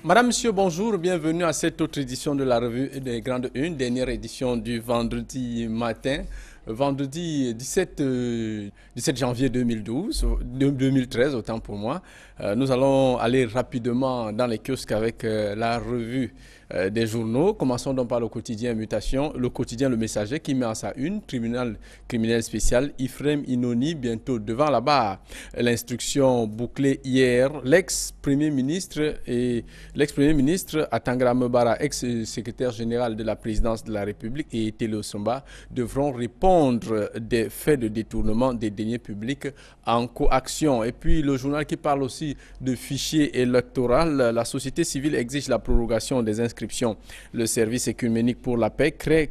Madame, Monsieur, bonjour, bienvenue à cette autre édition de la revue des Grandes Unes, dernière édition du vendredi matin, vendredi 17 janvier 2013, autant pour moi. Nous allons aller rapidement dans les kiosques avec la revue des journaux. Commençons donc par le quotidien Mutation, le quotidien Le Messager qui met en sa une, tribunal criminel spécial, Ifrem Inoni bientôt devant la barre. L'instruction bouclée hier, l'ex-premier ministre Atangara Mbara, ex-secrétaire général de la présidence de la République, et Télé Somba devront répondre des faits de détournement des deniers publics en coaction. Et puis le journal qui parle aussi de fichiers électoraux, la société civile exige la prorogation des inscriptions. Le service écuménique pour la paix craint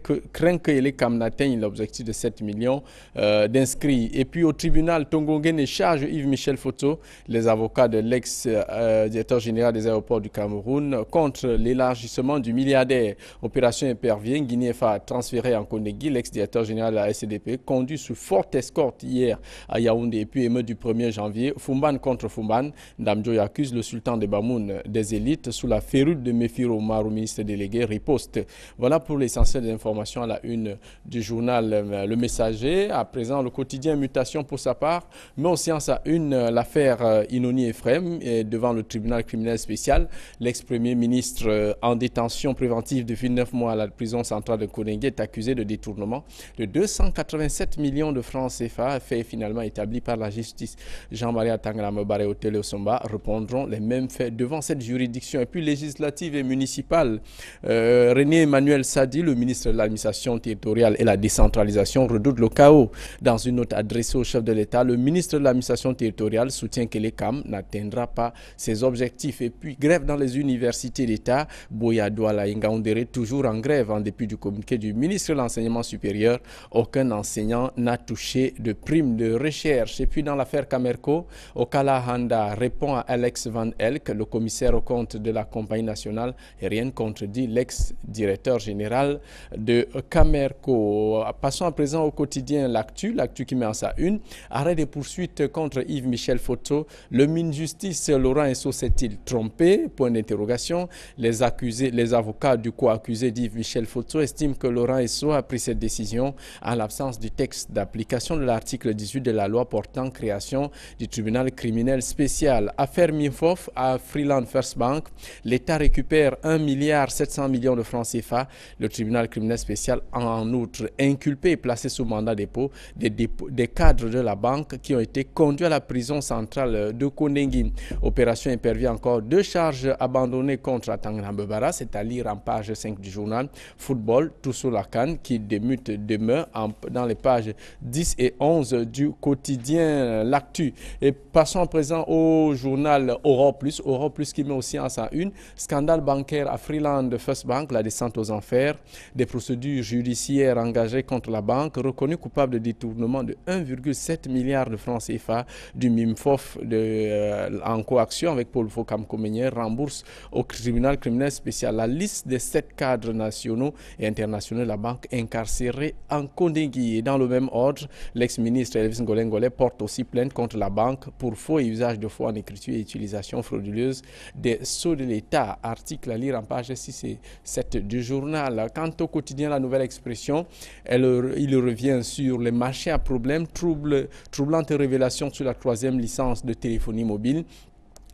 que les CAM n'atteignent l'objectif de 7 millions d'inscrits. Et puis au tribunal, Tongongene charge Yves-Michel Foto, les avocats de l'ex-directeur général des aéroports du Cameroun, contre l'élargissement du milliardaire. Opération Épervier, Guinée-Fa transféré en Konegi, l'ex-directeur général de la SCDP, conduit sous forte escorte hier à Yaoundé. Et puis émeute du 1er janvier, Fumban contre Fumban, Ndamjoy accuse le sultan de Bamoun des élites sous la férule de Mefiro Marou, ministre délégué, riposte. Voilà pour l'essentiel des informations à la une du journal Le Messager. À présent, le quotidien Mutation pour sa part, mais aussi en sa une l'affaire Inoni Efrem devant le tribunal criminel spécial. L'ex-premier ministre en détention préventive depuis 9 mois à la prison centrale de Konengue est accusé de détournement de 287 millions de francs CFA, fait finalement établi par la justice. Jean-Marie Atangara Mbara et Otele Osomba répondront les mêmes faits devant cette juridiction. Et puis législative et municipale, René Emmanuel Sadi, le ministre de l'administration territoriale et la décentralisation, redoute le chaos. Dans une note adressée au chef de l'État, le ministre de l'administration territoriale soutient que l'ECAM n'atteindra pas ses objectifs. Et puis grève dans les universités d'État, Boya Douala Ngaoundéré toujours en grève en dépit du communiqué du ministre de l'enseignement supérieur. Aucun enseignant n'a touché de prime de recherche. Et puis dans l'affaire Camerco, Okala Handa répond à Alex Van Elk, le commissaire aux comptes de la compagnie nationale, et rien contredit l'ex-directeur général de Camerco. Passons à présent au quotidien l'actu qui met en sa une. Arrêt des poursuites contre Yves-Michel Foto. Le ministre-justice Laurent Esso s'est-il trompé? Point d'interrogation. Les avocats du co-accusé d'Yves-Michel Foto estiment que Laurent Esso a pris cette décision en l'absence du texte d'application de l'article 18 de la loi portant création du tribunal criminel spécial. Affaire Minfof à Freeland First Bank. L'État récupère 1,7 milliard de francs CFA. Le tribunal criminel spécial a en outre inculpé et placé sous mandat de dépôt des cadres de la banque qui ont été conduits à la prison centrale de Konengi. Opération Épervier encore, 2 charges abandonnées contre Atangara Mbara, c'est à lire en page 5 du journal. Football, tout sur la canne qui débute demain dans les pages 10 et 11 du quotidien L'Actu. Et passons à présent au journal Aurore Plus qui met aussi en sa une. Scandale bancaire à Freeland First Bank, la descente aux enfers, des procédures judiciaires engagées contre la banque, reconnue coupable de détournement de 1,7 milliard de francs CFA du MIMFOF en coaction avec Paul Fokam-Comenier, rembourse au tribunal criminel spécial la liste des 7 cadres nationaux et internationaux de la banque incarcérés en Konengi. Et dans le même ordre, l'ex-ministre Elvis Ngolengole porte aussi plainte contre la banque pour faux et usage de faux en écriture et utilisation frauduleuse des sceaux de l'État. Article à lire en page 6 et 7 du journal. Quant au quotidien La Nouvelle Expression, il revient sur les marchés à problème, troublante révélation sur la 3e licence de téléphonie mobile.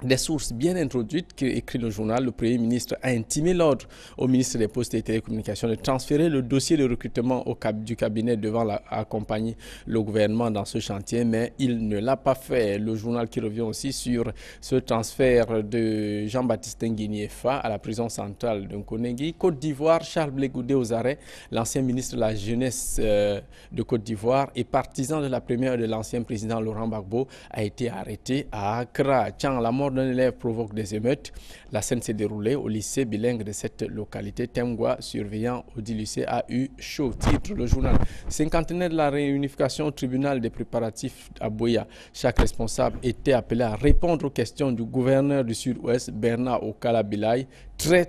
Des sources bien introduites, qui écrit le journal, le Premier ministre a intimé l'ordre au ministre des Postes et Télécommunications de transférer le dossier de recrutement du cabinet devant accompagner le gouvernement dans ce chantier, mais il ne l'a pas fait. Le journal qui revient aussi sur ce transfert de Jean-Baptiste Nguyefa à la prison centrale de Konengi. Côte d'Ivoire, Charles Blé Goudé aux arrêts, l'ancien ministre de la Jeunesse de Côte d'Ivoire et partisan de la première de l'ancien président Laurent Gbagbo, a été arrêté à Accra. Tiens, la mort d'un élève provoque des émeutes. La scène s'est déroulée au lycée bilingue de cette localité. Temgwa, surveillant au dit lycée, a eu chaud. Titre le journal. Cinquantenaire de la réunification au tribunal des préparatifs à Boya. Chaque responsable était appelé à répondre aux questions du gouverneur du Sud-Ouest, Bernard Okala Bilay, très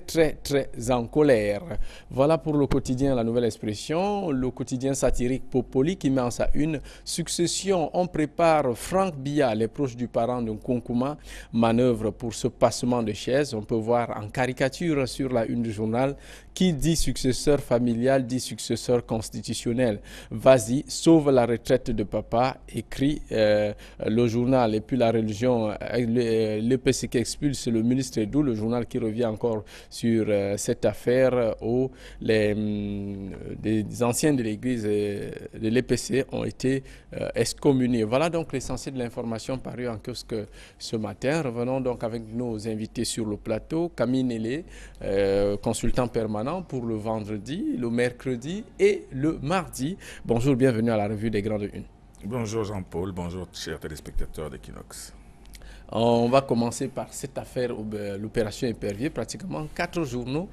en colère. Voilà pour le quotidien La Nouvelle Expression, le quotidien satirique Popoli qui met en sa une succession. On prépare Franck Biya, les proches du parent de Nkonkuma, manœuvre pour ce passement de chaise. On peut voir en caricature sur la une du journal qui dit successeur familial, dit successeur constitutionnel. Vas-y, sauve la retraite de papa, écrit le journal. Et puis la religion, l'EPC qui expulse le ministre Edou, le journal qui revient encore sur cette affaire où des anciens de l'église de l'EPC ont été excommuniés. Voilà donc l'essentiel de l'information parue en kiosque ce matin. Revenons donc avec nos invités sur le plateau. Camille Nélé, consultant permanent pour le vendredi, le mercredi et le mardi. Bonjour, bienvenue à la revue des Grandes Unes. Bonjour Jean-Paul, bonjour chers téléspectateurs d'Equinox. On va commencer par cette affaire, l'opération Épervier. Pratiquement 4 journaux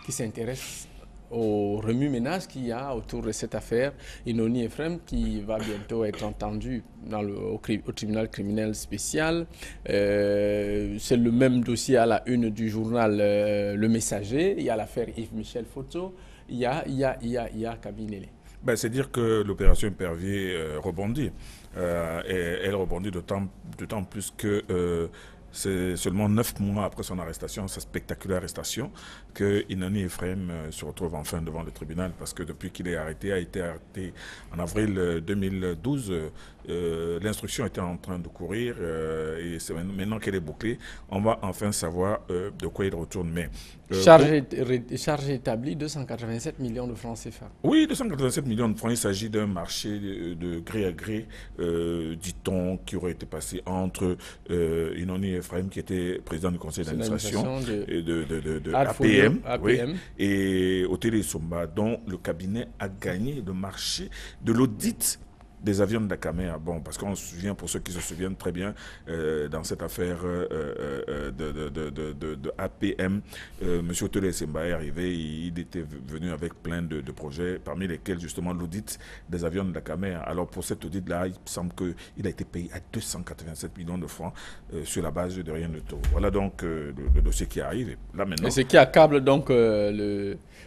qui s'intéressent au remue-ménage qu'il y a autour de cette affaire. Inoni Ephraim qui va bientôt être entendu au tribunal criminel spécial. C'est le même dossier à la une du journal Le Messager. Il y a l'affaire Yves-Michel Fotso. Il y a Kabinele. C'est dire que l'opération Épervier rebondit. Et elle rebondit d'autant plus que c'est seulement 9 mois après son arrestation, sa spectaculaire arrestation, que Inoni Ephraim se retrouve enfin devant le tribunal, parce que depuis qu'il a été arrêté en avril 2012, l'instruction était en train de courir et c'est maintenant qu'elle est bouclée, on va enfin savoir de quoi il retourne. Mais charge établie, 287 millions de francs CFA. Oui, 287 millions de francs. Il s'agit d'un marché de gré à gré, dit-on, qui aurait été passé entre Inoni Ephraim, qui était président du conseil d'administration de APM, oui, et Otele Somba, dont le cabinet a gagné le marché de l'audit des avions de Dakamea. Bon, parce qu'on se souvient, pour ceux qui se souviennent très bien, dans cette affaire de APM, M. Otele Semba est arrivé, il était venu avec plein de projets, parmi lesquels justement l'audit des avions de Dakamea. Alors pour cet audit-là, il semble qu'il a été payé à 287 millions de francs sur la base de rien de tout. Voilà donc le dossier qui arrive. Là maintenant. Et ce qui accable donc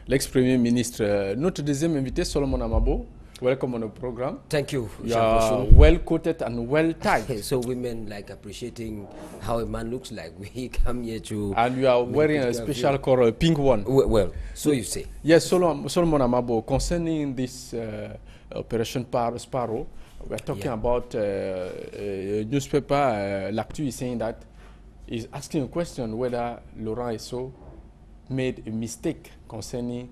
l'ex-premier ministre. Notre deuxième invité, Solomon Amabo. Welcome on the program. Thank you. You are well coated and well tied. So women like appreciating how a man looks like. We come here to... And you are wearing a special color, a pink one. Well, so you say. Yes, Solomon Amabo, concerning this Operation Sparrow, we're talking about a newspaper, L'Actu is saying that, is asking a question whether Laurent Esso made a mistake concerning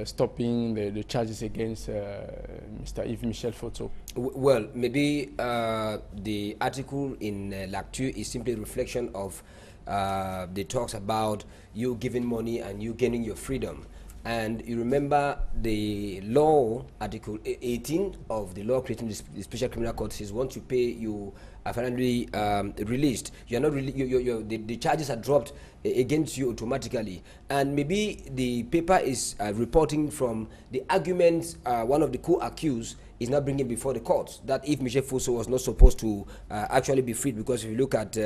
stopping the charges against Mr. Yves-Michel Fotso. Well, maybe the article in L'Actu is simply a reflection of the talks about you giving money and you gaining your freedom. And you remember the law, Article 18 of the law creating the Special Criminal Court says once you pay, you are finally released. You are not the charges are dropped against you automatically. And maybe the paper is reporting from the arguments one of the co-accused is not bringing before the courts, that if Michel Fotso was not supposed to actually be freed, because if you look at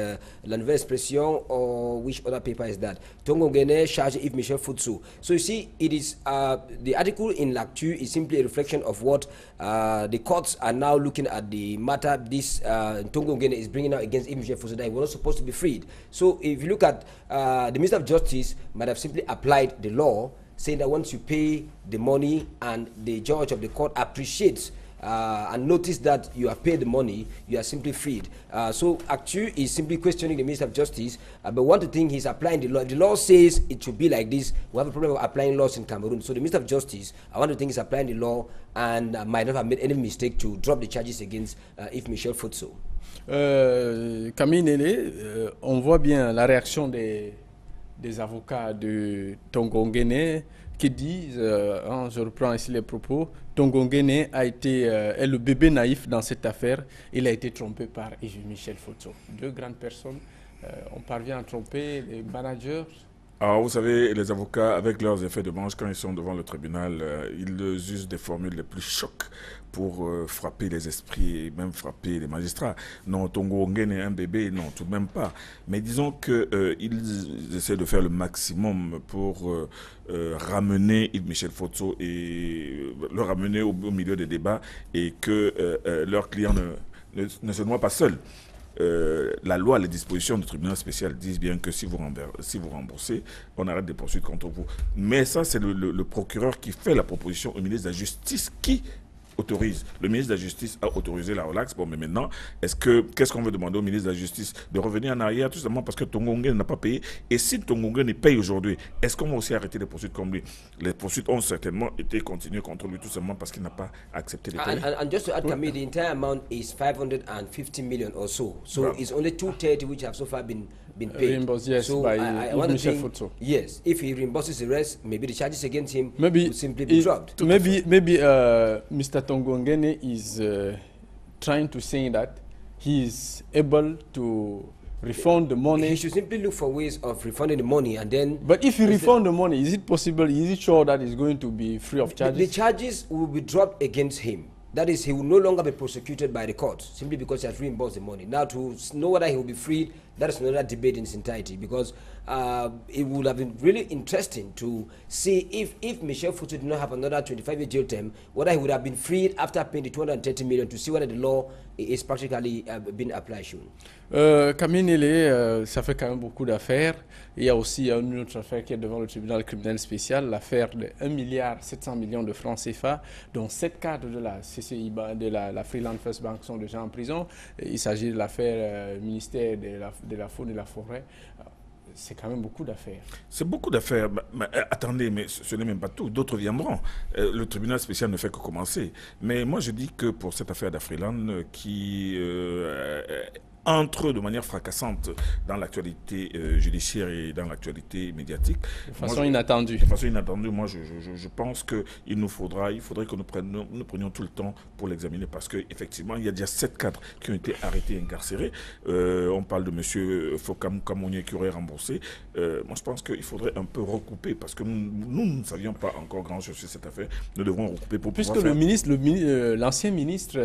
La Nouvelle Expression, or which other paper is that, Tongongene charge if Michel Fotso. So you see, it is the article in L'Actu is simply a reflection of what the courts are now looking at the matter this Tongongene is bringing out against if Michel Fotso, that he was not supposed to be freed. So if you look at the Minister of Justice might have simply applied the law, saying that once you pay the money and the judge of the court appreciates and notice that you have paid the money, you are simply freed. So Actu is simply questioning the Minister of Justice, but one thing he's applying the law. The law says it should be like this. We have a problem of applying laws in Cameroon. So the Minister of Justice, I want to think, is applying the law and might not have made any mistake to drop the charges against Yves-Michel Fotso. Camille Nélé, on voit bien la réaction des avocats de Tongongene qui disent, je reprends ici les propos, Tongongene est le bébé naïf dans cette affaire. Il a été trompé par Yves-Michel Fotso. Deux grandes personnes on parvient à tromper les managers. Alors, vous savez, les avocats, avec leurs effets de manche, quand ils sont devant le tribunal, ils usent des formules les plus chocs pour frapper les esprits et même frapper les magistrats. Non, Tongo Onguène est un bébé, non, tout de même pas. Mais disons qu'ils essaient de faire le maximum pour ramener Yves Michel Fotso et le ramener au milieu des débats et que leurs clients ne se noient pas seuls. La loi, les dispositions du tribunal spécial disent bien que si vous remboursez, on arrête des poursuites contre vous. Mais ça, c'est le procureur qui fait la proposition au ministre de la Justice qui autorise. Le ministre de la Justice a autorisé la relaxe. Bon, mais maintenant, qu'est-ce qu'on veut demander au ministre de la Justice? De revenir en arrière tout simplement parce que Tongo n'a pas payé. Et si Tongo ne paye aujourd'hui, est-ce qu'on va aussi arrêter les poursuites comme lui? Les poursuites ont certainement été continuées contre lui tout simplement parce qu'il n'a pas accepté les payer. And just to add, Camille, the entire amount is 550 million or so. So it's only 230 which have so far been paid. Reimbursed, yes, so by I want to Michel think, Fotso. yes, if he reimburses the rest, maybe the charges against him Maybe would simply be dropped. Maybe Mr. Tongongene is trying to say that he is able to refund the money. He should simply look for ways of refunding the money and then... But if he refund the money, is it possible, is it sure that it's going to be free of charges? The charges will be dropped against him. That is, he will no longer be prosecuted by the court simply because he has reimbursed the money. Now, to know whether he will be freed, that is another debate in its entirety, because it would have been really interesting to see if Michel Fotso did not have another 25-year jail term, whether he would have been freed after paying the 230 million, to see whether the law is practically been applied. Camille Nélé, ça fait quand même beaucoup d'affaires. Il y a aussi une autre affaire qui est devant le tribunal criminel spécial, l'affaire de 1,7 milliard de francs CFA, dont 7 cadres de la CCI, de la Freeland First Bank sont déjà en prison. Il s'agit de l'affaire ministère de la faune et de la forêt. C'est quand même beaucoup d'affaires. C'est beaucoup d'affaires. Mais attendez, mais ce n'est même pas tout. D'autres viendront. Le tribunal spécial ne fait que commencer. Mais moi, je dis que pour cette affaire d'Afriland qui entre de manière fracassante dans l'actualité judiciaire et dans l'actualité médiatique. De façon inattendue. De façon inattendue, moi je pense qu'il faudrait que nous prenions tout le temps pour l'examiner parce qu'effectivement, il y a déjà 7 cadres qui ont été arrêtés et incarcérés. On parle de M. Fokam Kamounié qui aurait remboursé. Moi je pense qu'il faudrait un peu recouper parce que nous ne savions pas encore grand-chose sur cette affaire. Nous devrons recouper pour puisque pouvoir l'ancien ministre,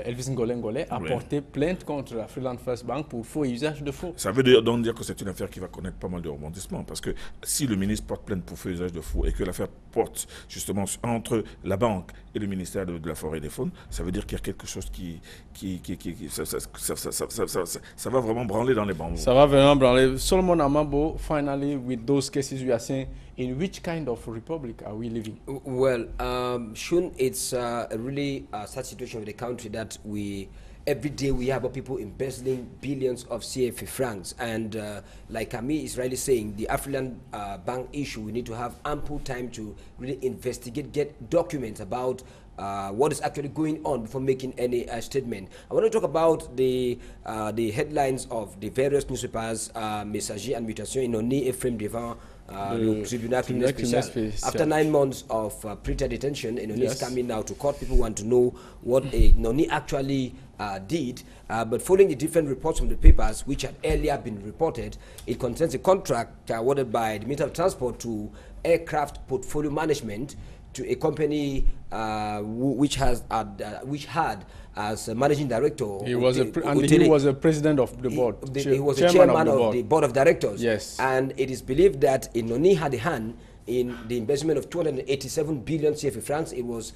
Elvis Ngolengole a porté plainte contre la Freeland First Bank pour faux et usage de faux. Ça veut donc dire que c'est une affaire qui va connaître pas mal de rebondissements parce que si le ministre porte plainte pour faux et usage de faux et que l'affaire porte justement entre la banque et le ministère de la Forêt et des Faunes, ça veut dire qu'il y a quelque chose ça va vraiment branler dans les bambous. Ça va vraiment branler. Solomon Amabo, finally, with those cases we are saying, in which kind of republic are we living? Well, Shun, it's a really sad situation of the country that every day we have people embezzling billions of CFA francs, and like Ami is rightly saying, the African bank issue, we need to have ample time to really investigate, get documents about what is actually going on before making any statement. I want to talk about the headlines of the various newspapers, Messager and Mutation Inoni Ephraim Devant, le tribunal criminel spécial. After 9 months of pretrial detention, Inoni is coming now to court. People want to know what Inoni actually did, but following the different reports from the papers which had earlier been reported, it concerns a contract awarded by the Ministry of Transport to Aircraft Portfolio Management to a company which had as a managing director. He was a president of the board. He was a chairman of the board of directors. Yes. And it is believed that Inoni had a hand in the investment of 287 billion CFA francs. It was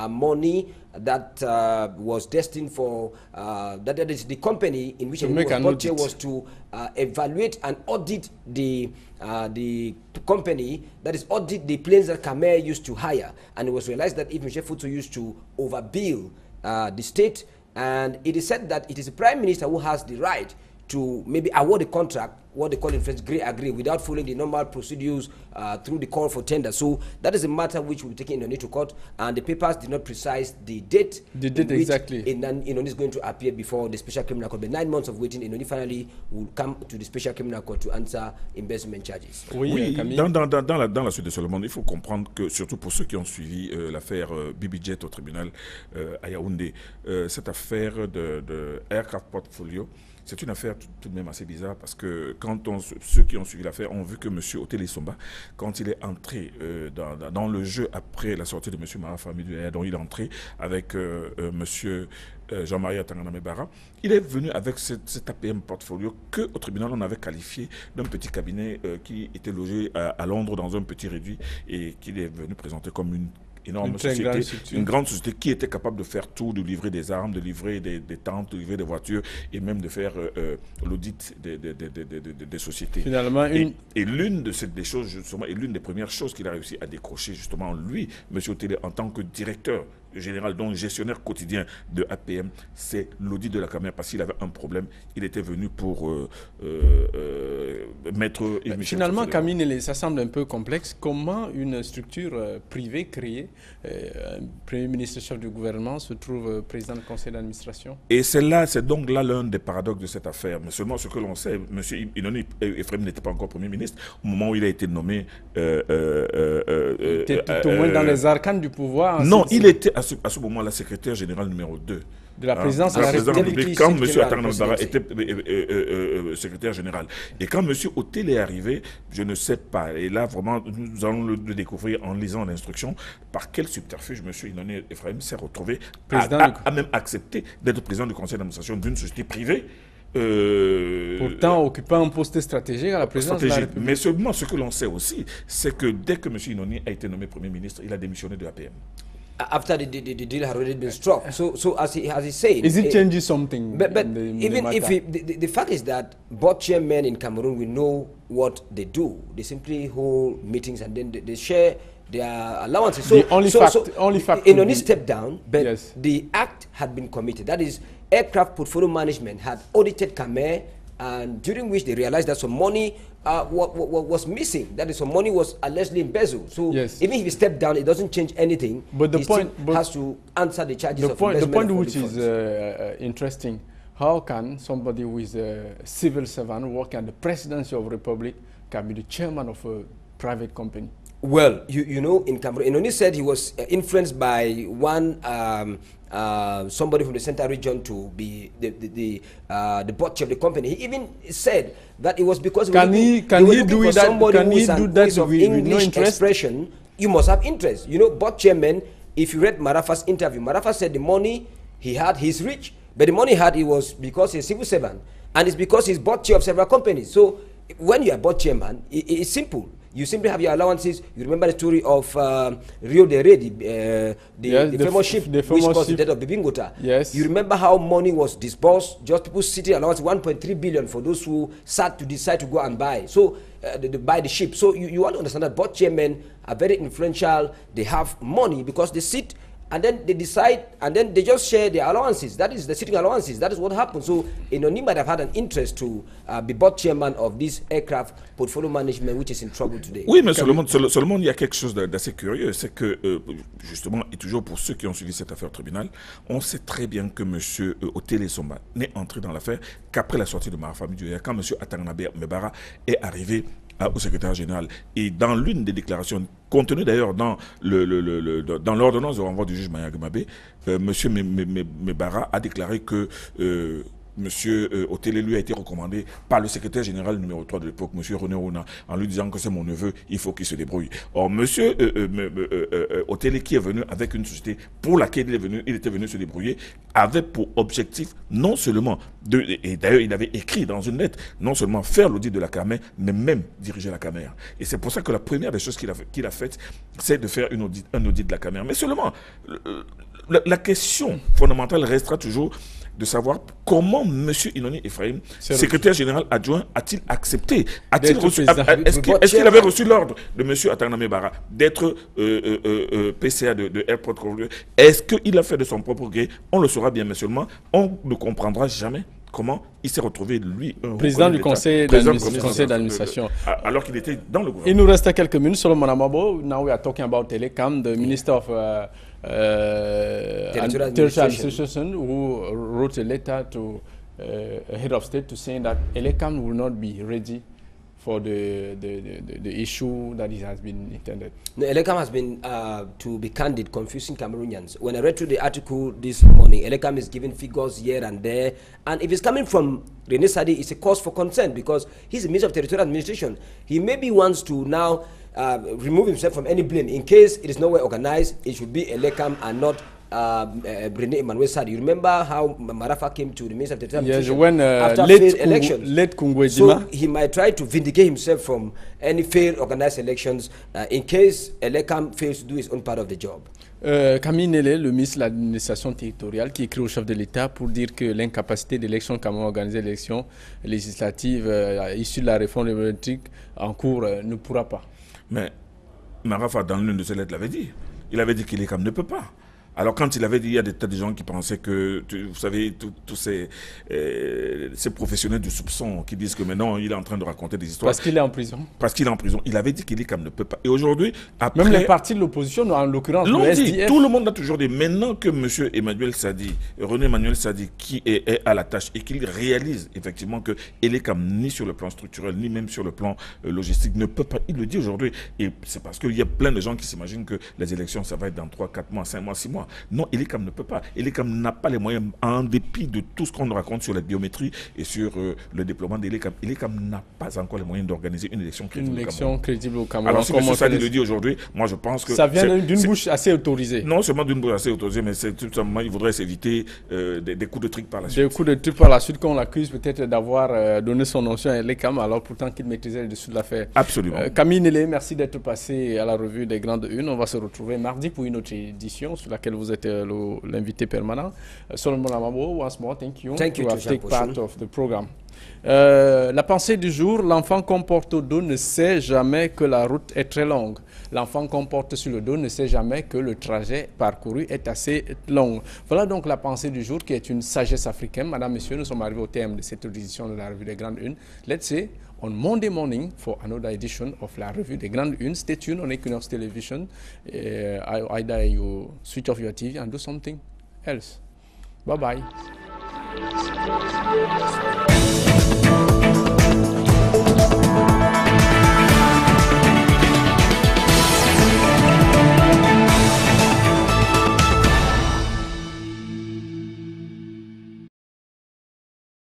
money that was destined for, that is the company in which it was to evaluate and audit the company, that is audit the planes that Khmer used to hire. And it was realized that if Michel Fotso used to overbill the state, and it is said that it is the Prime Minister who has the right to maybe award a contract, what they call in French, agree, without following the normal procedures through the call for tender. So that is a matter which will be taken in Inoni court, and the papers did not precise the date. The date exactly. Inoni is going to appear before the Special Criminal Court. But 9 months of waiting, Inoni finally will come to the Special Criminal Court to answer investment charges. Oui, dans la suite de Solomon, il faut comprendre que, surtout pour ceux qui ont suivi l'affaire Bibi Jet au tribunal à Yaoundé, cette affaire de Aircraft Portfolio, c'est une affaire tout de même assez bizarre parce que ceux qui ont suivi l'affaire ont vu que M. Otele Somba, quand il est entré dans le jeu après la sortie de M. Marafa Midouya, dont il est entré avec M. Jean-Marie Atangana Bara, il est venu avec cet APM portfolio que au tribunal on avait qualifié d'un petit cabinet qui était logé à Londres dans un petit réduit et qu'il est venu présenter comme une énorme société, une grande société qui était capable de faire tout, de livrer des armes, de livrer des tentes, de livrer des voitures et même de faire l'audit des sociétés. Finalement, et l'une de des choses, justement, et l'une des premières choses qu'il a réussi à décrocher, justement, lui, M. Otele, en tant que directeur général, donc gestionnaire quotidien de APM, c'est l'audit de la caméra, parce qu'il avait un problème, il était venu pour mettre... Finalement, Camille, ça semble un peu complexe. Comment une structure privée créée, un Premier ministre chef du gouvernement, se trouve président du conseil d'administration? Et c'est donc là l'un des paradoxes de cette affaire. Mais seulement ce que l'on sait, M. Inoni Ephraim n'était pas encore Premier ministre au moment où il a été nommé... il était tout au moins dans les arcanes du pouvoir. Non, il était à ce moment-là secrétaire général numéro 2. De la présidence de la République, quand M. Atangana Bara était secrétaire général. Et quand M. Otele est arrivé, je ne sais pas, et là vraiment nous allons le découvrir en lisant l'instruction, par quel subterfuge M. Inoni Ephraim s'est retrouvé à même accepter d'être président du conseil d'administration d'une société privée. Pourtant occupant un poste stratégique à la présidence de la République. Mais seulement ce que l'on sait aussi, c'est que dès que M. Inoni a été nommé Premier ministre, il a démissionné de l'APM. After the deal had already been struck. So as he said... Is it changing something? But even if the fact is that board chairmen in Cameroon, we know what they do. They simply hold meetings and then they share their allowances. So the only fact Inoni stepped down, but yes, the act had been committed. That is, aircraft portfolio management had audited Camer, and during which they realized that some money was missing. That is, some money was allegedly embezzled. So yes, even if he stepped down, it doesn't change anything. But the point has to answer the charges of investment. The point which is interesting, how can somebody who is a civil servant working at the presidency of the republic can be the chairman of a private company? Well, you know, in Cameroon, Inoni said he was influenced by one somebody from the central region to be the board chair of the company. He even said that it was because can he do that with English no interest? Expression. You must have interest. You know, board chairman. If you read Marafa's interview, Marafa said the money he had, he's rich, but the money he had, it was because he's a civil servant, and it's because he's board chair of several companies. So when you are board chairman, it's simple. You simply have your allowances. You remember the story of Rio de Rey, the famous ship which caused the death of Bibingota. Yes. You remember how money was disbursed, just people sitting allowance 1.3 billion for those who sat to decide to go and buy. So they buy the ship. So you want to understand that board chairmen are very influential. They have money because they sit and then they decide, and then they just share their allowances. That is the sitting allowances. That is what happens. So Inoni might have had an interest to be board chairman of this aircraft portfolio management, which is in trouble today. Oui, mais seulement il y a quelque chose d'assez curieux, c'est que justement, et toujours pour ceux qui ont suivi cette affaire au tribunal, on sait très bien que M. Otele Somba n'est entré dans l'affaire qu'après la sortie de Marafa Midouya, quand M. Atangana Bara est arrivé au secrétaire général. Et dans l'une des déclarations, contenues d'ailleurs dans l'ordonnance de renvoi du juge Maya Gamabe, M. Mebara a déclaré que M. Otele lui a été recommandé par le secrétaire général numéro 3 de l'époque, M. René Rona, en lui disant que c'est mon neveu, il faut qu'il se débrouille. Or, M. Otele, qui est venu avec une société pour laquelle il était venu se débrouiller, avait pour objectif non seulement, et d'ailleurs il avait écrit dans une lettre, non seulement faire l'audit de la Camer, mais même diriger la Camer. Et c'est pour ça que la première des choses qu'il a faites, c'est de faire un audit de la Camer. Mais seulement, la question fondamentale restera toujours de savoir comment M. Inoni Ephraim, secrétaire général adjoint, a-t-il accepté, est-ce qu'il avait reçu l'ordre de M. Atangana Bara d'être PCA de Airport Corridor? Est-ce qu'il a fait de son propre gré? On le saura bien, mais seulement on ne comprendra jamais comment il s'est retrouvé, lui, président du conseil d'administration, alors qu'il était dans le gouvernement. Il nous reste quelques minutes. Solomon Amabo, now we are talking about Telecom, the Minister of Territorial Administration, who wrote a letter to a head of state to saying that Telecom will not be ready for the issue that it has been intended? No, Elekam has been, to be candid, confusing Cameroonians. When I read through the article this morning, Elekam is giving figures here and there. And if it's coming from René Sadi, it's a cause for concern because he's the Minister of Territorial Administration. He maybe wants to now remove himself from any blame. In case it is not well organized, it should be Elekam and not René Emmanuel Sadi. You remember how Marafa came to the Minister of Territorial Administration after failed elections? So he might try to vindicate himself from any failed organized elections in case Elekam fails to do his own part of the job. Camille Nélé, le ministre de l'administration territoriale, qui écrit au chef de l'État pour dire que l'incapacité d'élection Cameroun à organiser l'élection législative issue de la réforme démocratique en cours ne pourra pas. Mais Marafa, dans l'une de ses lettres, l'avait dit. Il avait dit qu'Elekam ne peut pas. Alors quand il avait dit, il y a des tas de gens qui pensaient que, vous savez, tous ces professionnels du soupçon qui disent que maintenant il est en train de raconter des histoires. Parce qu'il est en prison. Parce qu'il est en prison. Il avait dit qu'Elekam ne peut pas. Et aujourd'hui, après... Même les partis de l'opposition, en l'occurrence le SDF... Tout le monde a toujours dit, maintenant que M. Emmanuel Sadi, René Emmanuel Sadi, qui est à la tâche et qu'il réalise effectivement que Elekam, ni sur le plan structurel, ni même sur le plan logistique, ne peut pas. Il le dit aujourd'hui. Et c'est parce qu'il y a plein de gens qui s'imaginent que les élections, ça va être dans 3, 4 mois, 5 mois, 6 mois. Non, Elekam ne peut pas. Elekam n'a pas les moyens, en dépit de tout ce qu'on nous raconte sur la biométrie et sur le déploiement d'Elekam. Elekam n'a pas encore les moyens d'organiser une élection crédible. Une élection crédible au Cameroun. Alors si M. Sadi le dit aujourd'hui, moi je pense que... Ça vient d'une bouche assez autorisée. Non seulement d'une bouche assez autorisée, mais c'est tout simplement, il voudrait s'éviter des coups de trick par la suite. Des coups de trick par la suite qu'on l'accuse peut-être d'avoir donné son notion à Elekam, alors pourtant qu'il maîtrisait le dessus de l'affaire. Absolument. Camille Nélé, merci d'être passé à la revue des Grandes Unes. On va se retrouver mardi pour une autre édition sur laquelle vous êtes l'invité permanent. Solomon Lamabo, once more, thank you to take part of the program. La pensée du jour, l'enfant qu'on porte au dos ne sait jamais que la route est très longue. L'enfant qu'on porte sur le dos ne sait jamais que le trajet parcouru est assez long. Voilà donc la pensée du jour qui est une sagesse africaine. Madame, Messieurs, nous sommes arrivés au terme de cette édition de la Revue des Grandes Unes. Let's say on Monday morning for another edition of la Revue des Grandes Unes. Stay tuned on Equinox Television. Either you switch off your TV and do something else. Bye-bye.